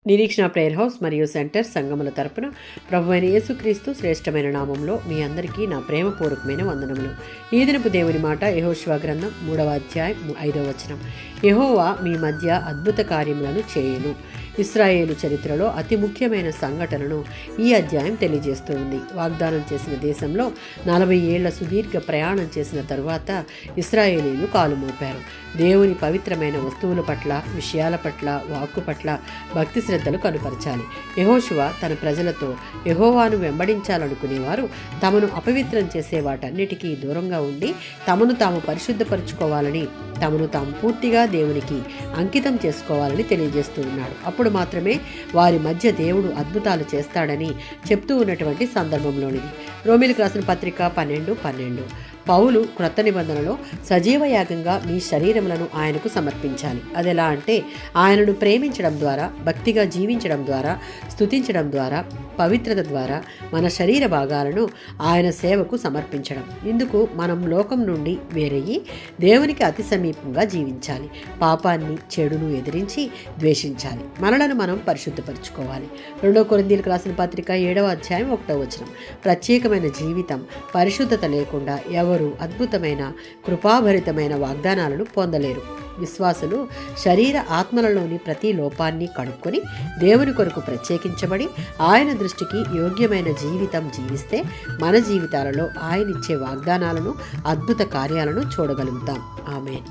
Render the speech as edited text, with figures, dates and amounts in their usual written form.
నిరీక్షణ prayer house మరియు centre సంఘముల తరపున ప్రభువైన యేసుక్రీస్తు శ్రేష్టమైన నామంలో మీ అందరికీ నా ప్రేమపూర్వకమైన వందనములు. ఈ దినపు దేవుని మాట యెహోషువ గ్రంథం 3వ అధ్యాయం 5వ వచనం. యెహోవా మీ మధ్య అద్భుత కార్యములను చేయును. ఇశ్రాయేలు చరిత్రలో అతి ముఖ్యమైన సంఘటనను ఈ అధ్యాయం తెలియజేస్తూ ఉంది. వాగ్దానం చేసిన దేశంలో 40 ఏళ్ల సుదీర్ఘ ప్రయాణం చేసిన తరువాత ఇశ్రాయేలీలు కాలు మోపారు. దేవుని పవిత్రమైన వస్తువుల పట్ల, విషయాల పట్ల, వాక్కు పట్ల భక్తి శ్రద్ధలు కనుపరచాలి. యెహోషువ తన ప్రజలతో యెహోవాను వెంబడించాలనుకునేవారు తమను అపవిత్రం చేసే వాటన్నిటికీ దూరంగా ఉండి తమను తాము పరిశుద్ధపరచుకోవాలని, తమను తాము పూర్తిగా దేవునికి అంకితం చేసుకోవాలని తెలియజేస్తూ ఉన్నాడు. అప్పుడు మాత్రమే వారి మధ్య దేవుడు అద్భుతాలు చేస్తాడని చెప్తూ ఉన్నటువంటి సందర్భంలోనిది. రోమీయులకు రాసిన పత్రిక 12:12. పౌలు క్రొత్త నిబంధనలో సజీవ యాగంగా మీ శరీరములను ఆయనకు సమర్పించాలి. అదెలా అంటే ఆయనను ప్రేమించడం ద్వారా, భక్తిగా జీవించడం ద్వారా, స్తుతించడం ద్వారా, పవిత్రత ద్వారా మన శరీర భాగాలను ఆయన సేవకు సమర్పించడం. ఇందుకు మనం లోకం నుండి వేరయ్యి దేవునికి అతి సమీపంగా జీవించాలి. పాపాన్ని, చెడును ఎదిరించి ద్వేషించాలి. మనలను మనం పరిశుద్ధపరచుకోవాలి. 2 కొరింథీయులకు రాసిన పత్రిక 7వ అధ్యాయం 1వ వచనం. ప్రత్యేకమైన జీవితం, పరిశుద్ధత లేకుండా ఎవరు అద్భుతమైన కృపాభరితమైన వాగ్దానాలను పొందలేరు. విశ్వాసులు శరీర ఆత్మలలోని ప్రతి లోపాన్ని కడుక్కొని దేవుని కొరకు ప్రత్యేకించబడి ఆయన దృష్టికి యోగ్యమైన జీవితం జీవిస్తే మన జీవితాలలో ఆయన ఇచ్చే వాగ్దానాలను, అద్భుత కార్యాలను చూడగలుగుతాం. ఆమేన్.